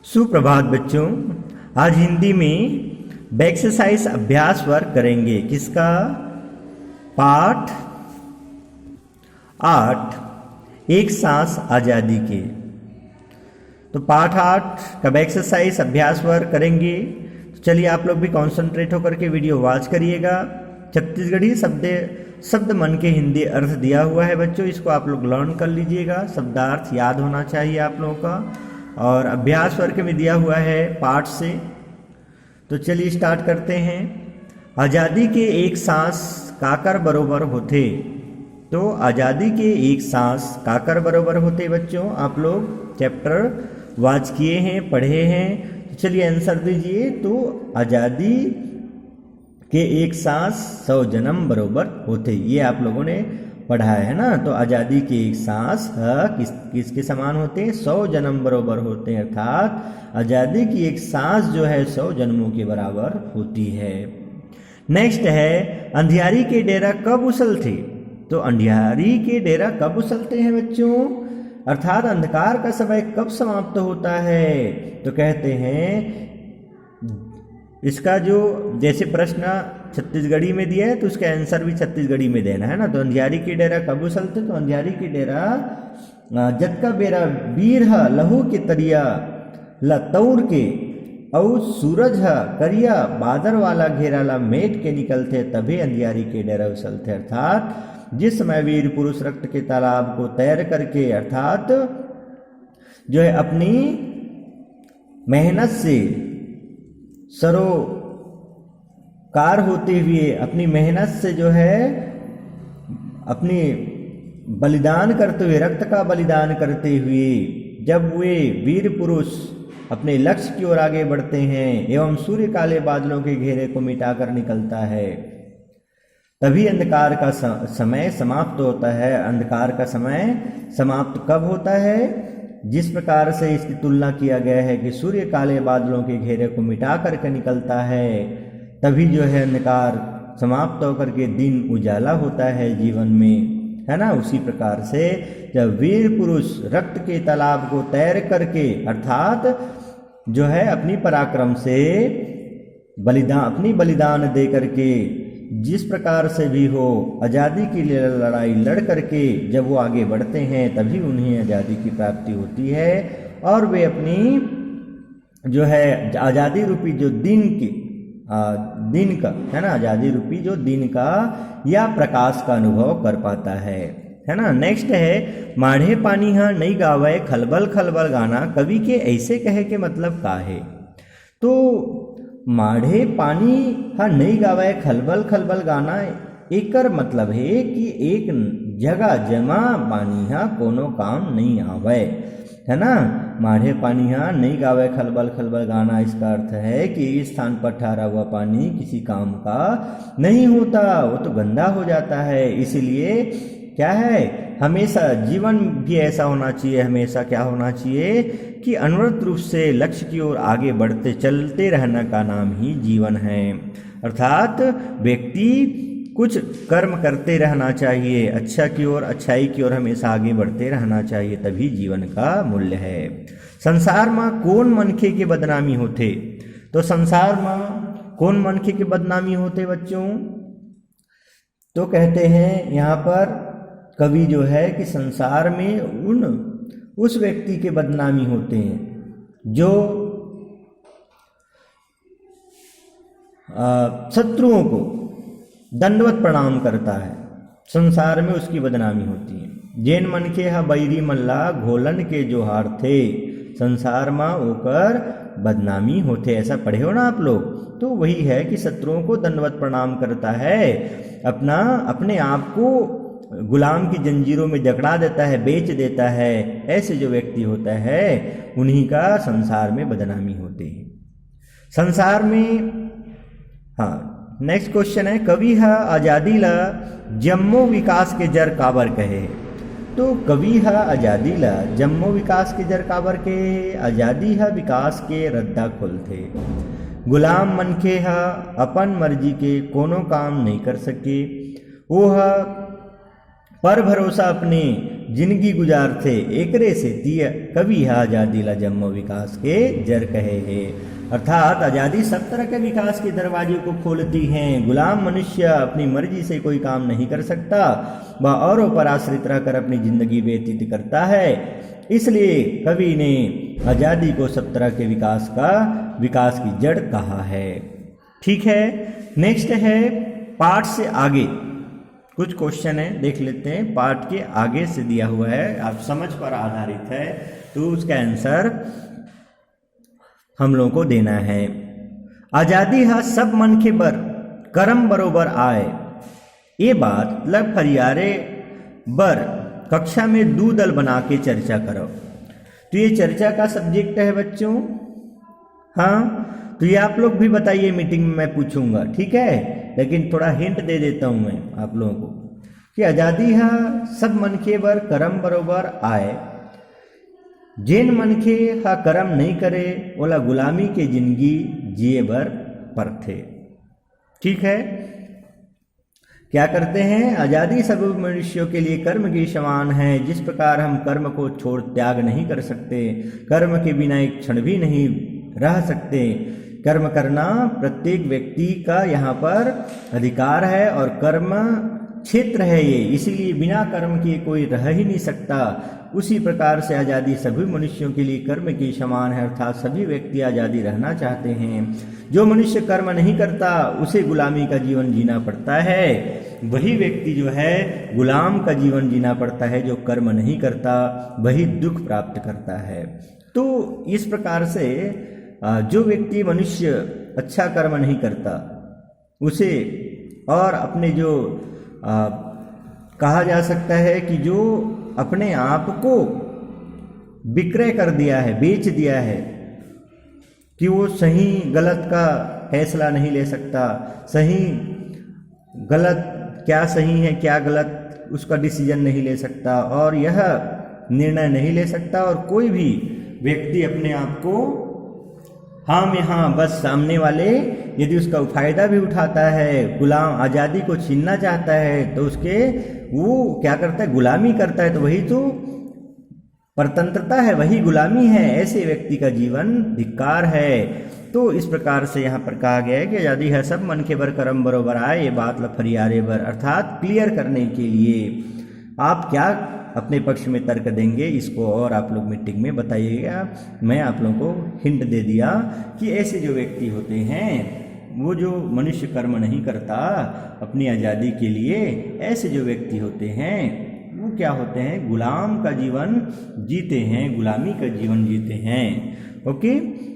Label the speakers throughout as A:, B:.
A: सुप्रभात बच्चों। आज हिंदी में एक्सरसाइज अभ्यास वर्क करेंगे। किसका? पाठ 8 एक सांस आज़ादी के। तो पाठ 8 कब एक्सरसाइज अभ्यास वर्क करेंगे। तो चलिए आप लोग भी कॉन्सेंट्रेट होकर के वीडियो वॉच करिएगा। छत्तीसगढ़ी शब्द मन के हिंदी अर्थ दिया हुआ है बच्चों, इसको आप लोग लर्न कर लीजिएगा। शब्दार्थ याद होना चाहिए आप लोगों का। और अभ्यास वर्ग में दिया हुआ है पाठ से। तो चलिए स्टार्ट करते हैं। आज़ादी के एक सांस काकर बरोबर होते। तो आज़ादी के एक सांस काकर बरोबर होते बच्चों, आप लोग चैप्टर वाच किए हैं, पढ़े हैं। तो चलिए आंसर दीजिए। तो आज़ादी के एक सांस 100 जन्म बरोबर होते, ये आप लोगों ने पढ़ा है ना। तो आज़ादी के एक सांस किसके समान होते हैं? 100 जन्म बरोबर होते हैं। अर्थात आज़ादी की एक सांस जो है 100 जन्मों के बराबर होती है। नेक्स्ट है, अंधियारी के डेरा कब उछलते। तो अंधियारी के डेरा कब उछलते हैं बच्चों? अर्थात अंधकार का समय कब समाप्त होता है। तो कहते हैं, इसका जो जैसे प्रश्न छत्तीसगढ़ी में दिया है तो उसका आंसर भी छत्तीसगढ़ी में देना है ना। तो अंधियारी के डेरा कब उछलते। तो अंधियारी के डेरा जतका बेरा वीर ह लहू के तरिया लतौर के और सूरज ह करिया बादर वाला घेरा ला मेट के निकलते, तभी अंधियारी के डेरा उछलते। अर्थात जिस समय वीर पुरुष रक्त के तालाब को तैर करके, अर्थात जो है अपनी मेहनत से सरोकार होते हुए, अपनी मेहनत से जो है अपनी बलिदान करते हुए, रक्त का बलिदान करते हुए जब वे वीर पुरुष अपने लक्ष्य की ओर आगे बढ़ते हैं एवं सूर्य काले बादलों के घेरे को मिटाकर निकलता है, तभी अंधकार का समय समाप्त होता है। अंधकार का समय समाप्त कब होता है? जिस प्रकार से इसकी तुलना किया गया है कि सूर्य काले बादलों के घेरे को मिटा करके निकलता है, तभी जो है अंधकार समाप्त होकर के दिन उजाला होता है जीवन में, है ना। उसी प्रकार से जब वीर पुरुष रक्त के तालाब को तैर करके, अर्थात जो है अपनी पराक्रम से अपनी बलिदान दे करके, जिस प्रकार से भी हो आज़ादी की लड़ाई लड़ करके जब वो आगे बढ़ते हैं, तभी उन्हें आज़ादी की प्राप्ति होती है और वे अपनी जो है आज़ादी रूपी जो दिन का है ना, आज़ादी रूपी जो दिन का या प्रकाश का अनुभव कर पाता है ना। नेक्स्ट है, माढ़े पानी हाँ नहीं गावे खलबल खलबल गाना, कवि के ऐसे कहे के मतलब का है। तो माढ़े पानी हाँ नहीं गावे खलबल खलबल गाना, एकर मतलब है कि एक जगह जमा पानी हाँ कोनो काम नहीं आवे, है ना। माढ़े पानी हाँ नहीं गावे खलबल खलबल गाना, इसका अर्थ है कि इस स्थान पर ठहरा हुआ पानी किसी काम का नहीं होता, वो तो गंदा हो जाता है। इसीलिए क्या है, हमेशा जीवन भी ऐसा होना चाहिए, हमेशा क्या होना चाहिए कि अनवरत रूप से लक्ष्य की ओर आगे बढ़ते चलते रहने का नाम ही जीवन है। अर्थात व्यक्ति कुछ कर्म करते रहना चाहिए, अच्छा की ओर, अच्छाई की ओर हमेशा आगे बढ़ते रहना चाहिए, तभी जीवन का मूल्य है। संसार में कौन मनखे के बदनामी होते। तो संसार में कौन मनखे के बदनामी होते बच्चों। तो कहते हैं यहाँ पर कवि जो है कि संसार में उस व्यक्ति के बदनामी होते हैं जो शत्रुओं को दंडवत प्रणाम करता है, संसार में उसकी बदनामी होती है। जैन मन के हा बैरी मल्ला घोलन के जोहार थे, संसार में होकर बदनामी होते। ऐसा पढ़े हो ना आप लोग। तो वही है कि शत्रुओं को दंडवत प्रणाम करता है, अपने आप को गुलाम की जंजीरों में जकड़ा देता है, बेच देता है। ऐसे जो व्यक्ति होता है उन्हीं का संसार में बदनामी होते हैं। संसार में हाँ, नेक्स्ट क्वेश्चन है, कवि है आज़ादी ला जम्मो विकास के जर काबर कहे। तो कवि है आज़ादी ला जम्मो विकास के जर काबर के, आज़ादी है विकास के रद्दा खोलते। गुलाम मनखे है अपन मर्जी के कोनो काम नहीं कर सके, वो है पर भरोसा अपनी जिंदगी गुजार थे एकरे से तिय कवि आजादी ला जम्मो विकास के जर कहे है। अर्थात आज़ादी सब तरह के विकास के दरवाजे को खोलती हैं। गुलाम मनुष्य अपनी मर्जी से कोई काम नहीं कर सकता, वह औरों पर आश्रित रहकर अपनी जिंदगी व्यतीत करता है। इसलिए कवि ने आज़ादी को सब तरह के विकास की जड़ कहा है। ठीक है, नेक्स्ट है पाठ से आगे कुछ क्वेश्चन है, देख लेते हैं। पाठ के आगे से दिया हुआ है, आप समझ पर आधारित है, तो उसका आंसर हम लोगों को देना है। आजादी हा सब मन के बर कर्म बरोबर आए, ये बात लग फरियारे बर कक्षा में 2 दल बना के चर्चा करो। तो ये चर्चा का सब्जेक्ट है बच्चों। हाँ, तो ये आप लोग भी बताइए, मीटिंग में मैं पूछूंगा, ठीक है। लेकिन थोड़ा हिंट दे देता हूं मैं आप लोगों को कि आजादी हा सब मन के बर कर्म बरोबर आए, जेन मनखे हा कर्म नहीं करे ओला गुलामी के जिंदगी जिए बर परथे। ठीक है, क्या करते हैं? आजादी सब मनुष्यों के लिए कर्म के समान है। जिस प्रकार हम कर्म को छोड़ त्याग नहीं कर सकते, कर्म के बिना एक क्षण भी नहीं रह सकते। कर्म करना प्रत्येक व्यक्ति का यहाँ पर अधिकार है और कर्म क्षेत्र है ये, इसीलिए बिना कर्म किए कोई रह ही नहीं सकता। उसी प्रकार से आज़ादी सभी मनुष्यों के लिए कर्म के समान है, अर्थात सभी व्यक्ति आज़ादी रहना चाहते हैं। जो मनुष्य कर्म नहीं करता उसे गुलामी का जीवन जीना पड़ता है, वही व्यक्ति जो है गुलाम का जीवन जीना पड़ता है। जो कर्म नहीं करता वही दुख प्राप्त करता है। तो इस प्रकार से जो व्यक्ति मनुष्य अच्छा कर्म नहीं करता उसे, और अपने जो कहा जा सकता है कि जो अपने आप को विक्रय कर दिया है, बेच दिया है, कि वो सही गलत का फैसला नहीं ले सकता, सही गलत क्या सही है क्या गलत उसका डिसीजन नहीं ले सकता और यह निर्णय नहीं ले सकता। और कोई भी व्यक्ति अपने आप को हाँ में हाँ, बस सामने वाले यदि उसका फायदा भी उठाता है, गुलाम आज़ादी को छीनना चाहता है, तो उसके वो क्या करता है? गुलामी करता है। तो वही तो परतंत्रता है, वही गुलामी है। ऐसे व्यक्ति का जीवन धिक्कार है। तो इस प्रकार से यहाँ पर कहा गया है कि आज़ादी है सब मन के बर कर्म बरोबर आए, ये बात लफरियारे बर, अर्थात क्लियर करने के लिए आप क्या अपने पक्ष में तर्क देंगे, इसको और आप लोग मीटिंग में बताइएगा। मैं आप लोगों को हिंट दे दिया कि ऐसे जो व्यक्ति होते हैं, वो जो मनुष्य कर्म नहीं करता अपनी आज़ादी के लिए, ऐसे जो व्यक्ति होते हैं वो क्या होते हैं? गुलाम का जीवन जीते हैं, गुलामी का जीवन जीते हैं। ओके,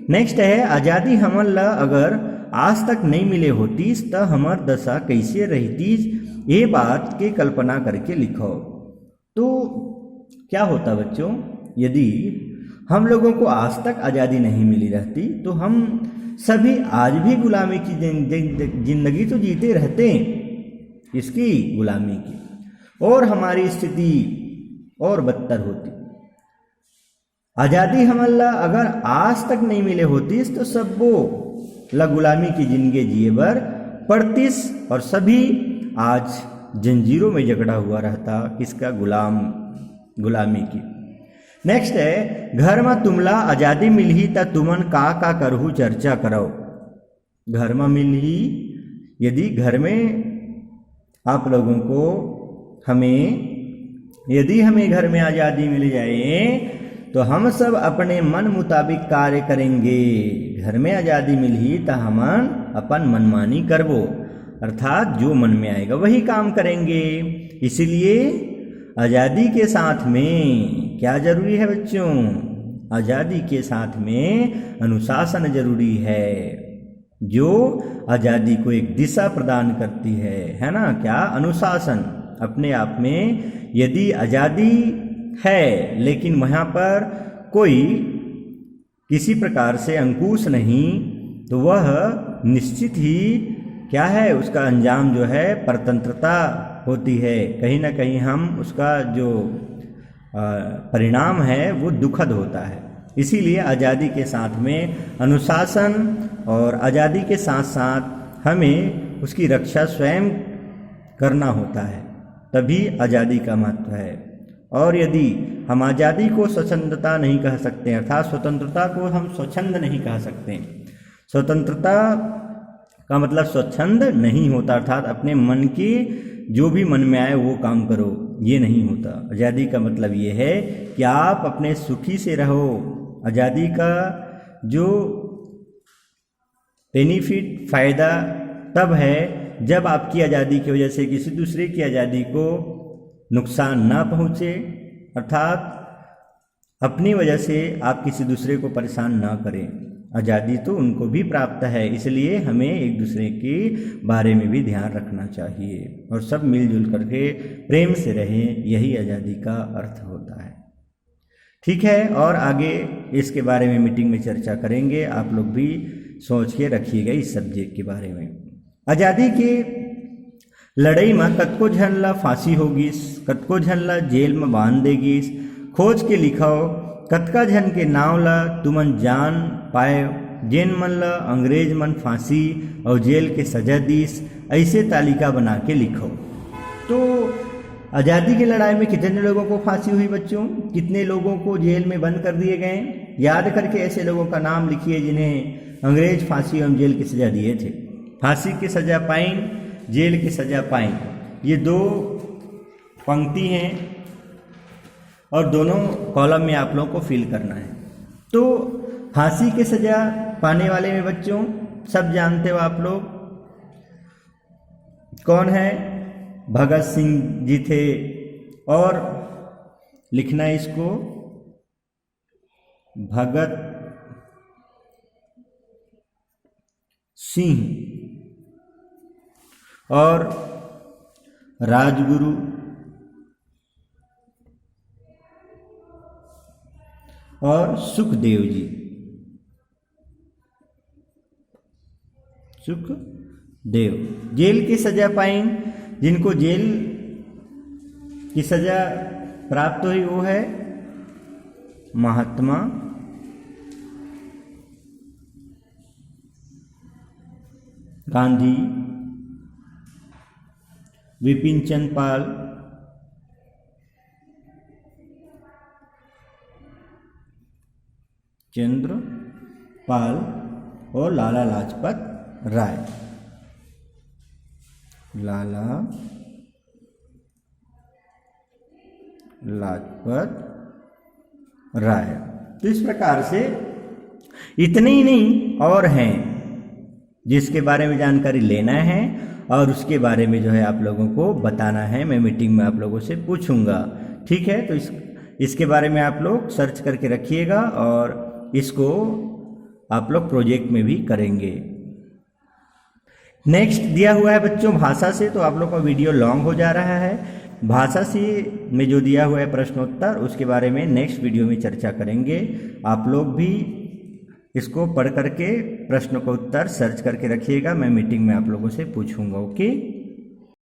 A: नेक्स्ट है आज़ादी हमन ला अगर आज तक नहीं मिले होतीस तो हमार दशा कैसे रहतीस, ये बात के कल्पना करके लिखो। तो क्या होता बच्चों, यदि हम लोगों को आज तक आज़ादी नहीं मिली रहती तो हम सभी आज भी गुलामी की जिंदगी तो जीते रहते हैं, इसकी गुलामी की, और हमारी स्थिति और बदतर होती। आज़ादी हमला अगर आज तक नहीं मिले होतीस तो सब वो ला गुलामी की जिंदगी जिए बर पड़तीस और सभी आज जंजीरों में जकड़ा हुआ रहता, किसका? गुलामी की। नेक्स्ट है घर में तुमला आज़ादी मिलही त तुमन का करहु चर्चा करो। घर में मिलही, यदि घर में आप लोगों को यदि हमें घर में आज़ादी मिल जाए तो हम सब अपने मन मुताबिक कार्य करेंगे। घर में आज़ादी मिलही तो हमन अपन मनमानी करबो, अर्थात जो मन में आएगा वही काम करेंगे। इसीलिए आज़ादी के साथ में क्या जरूरी है बच्चों? आज़ादी के साथ में अनुशासन जरूरी है, जो आज़ादी को एक दिशा प्रदान करती है ना? क्या? अनुशासन। अपने आप में यदि आज़ादी है लेकिन वहाँ पर कोई किसी प्रकार से अंकुश नहीं, तो वह निश्चित ही क्या है? उसका अंजाम जो है परतंत्रता होती है। कहीं ना कहीं हम उसका जो परिणाम है वो दुखद होता है। इसीलिए आज़ादी के साथ में अनुशासन और आज़ादी के साथ साथ हमें उसकी रक्षा स्वयं करना होता है। तभी आज़ादी का महत्व है। और यदि हम आज़ादी को स्वच्छंदता नहीं कह सकते, अर्थात स्वतंत्रता को हम स्वच्छंद नहीं कह सकते, स्वतंत्रता का मतलब स्वच्छंद नहीं होता, अर्थात अपने मन के जो भी मन में आए वो काम करो, ये नहीं होता। आज़ादी का मतलब ये है कि आप अपने सुखी से रहो। आज़ादी का जो बेनिफिट, फ़ायदा तब है जब आपकी आज़ादी की वजह से किसी दूसरे की आज़ादी को नुकसान ना पहुँचे, अर्थात अपनी वजह से आप किसी दूसरे को परेशान ना करें। आज़ादी तो उनको भी प्राप्त है, इसलिए हमें एक दूसरे के बारे में भी ध्यान रखना चाहिए और सब मिलजुल करके प्रेम से रहें, यही आज़ादी का अर्थ होता है। ठीक है, और आगे इसके बारे में मीटिंग में चर्चा करेंगे, आप लोग भी सोच के रखिएगा इस सब्जेक्ट के बारे में। आज़ादी की लड़ाई में कतको झन ला फांसी होगिस, कतको झन ला जेल में बांध देगिस, खोज के लिखाओ कतका झन के नाव ला तुमन जान पाए, जेन मन ला अंग्रेज मन फांसी और जेल के सजा दीस, ऐसे तालिका बना के लिखो। तो आज़ादी की लड़ाई में कितने लोगों को फांसी हुई बच्चों, कितने लोगों को जेल में बंद कर दिए गए, याद करके ऐसे लोगों का नाम लिखिए जिन्हें अंग्रेज फांसी और जेल की सजा दिए थे। फांसी की सजा पाई, जेल की सजा पाई, ये दो पंक्ति हैं और दोनों कॉलम में आप लोगों को फिल करना है। तो फांसी की सजा पाने वाले में बच्चों सब जानते हो आप लोग कौन है, भगत सिंह जी थे। और लिखना है इसको, भगत सिंह और राजगुरु और सुखदेव जी, सुखदेव जेल की सजा पाई, जिनको जेल की सजा प्राप्त हुई वो है महात्मा गांधी, विपिन चंद्र पाल, और लाला लाजपत राय, लाला लाजपत राय। तो इस प्रकार से इतने ही नहीं और हैं जिसके बारे में जानकारी लेना है और उसके बारे में जो है आप लोगों को बताना है। मैं मीटिंग में आप लोगों से पूछूंगा, ठीक है। तो इसके बारे में आप लोग सर्च करके रखिएगा और इसको आप लोग प्रोजेक्ट में भी करेंगे। नेक्स्ट दिया हुआ है बच्चों भाषा से, तो आप लोग का वीडियो लॉन्ग हो जा रहा है। भाषा से में जो दिया हुआ है प्रश्नोत्तर, उसके बारे में नेक्स्ट वीडियो में चर्चा करेंगे। आप लोग भी इसको पढ़ करके प्रश्न को उत्तर सर्च करके रखिएगा, मैं मीटिंग में आप लोगों से पूछूंगा। ओके।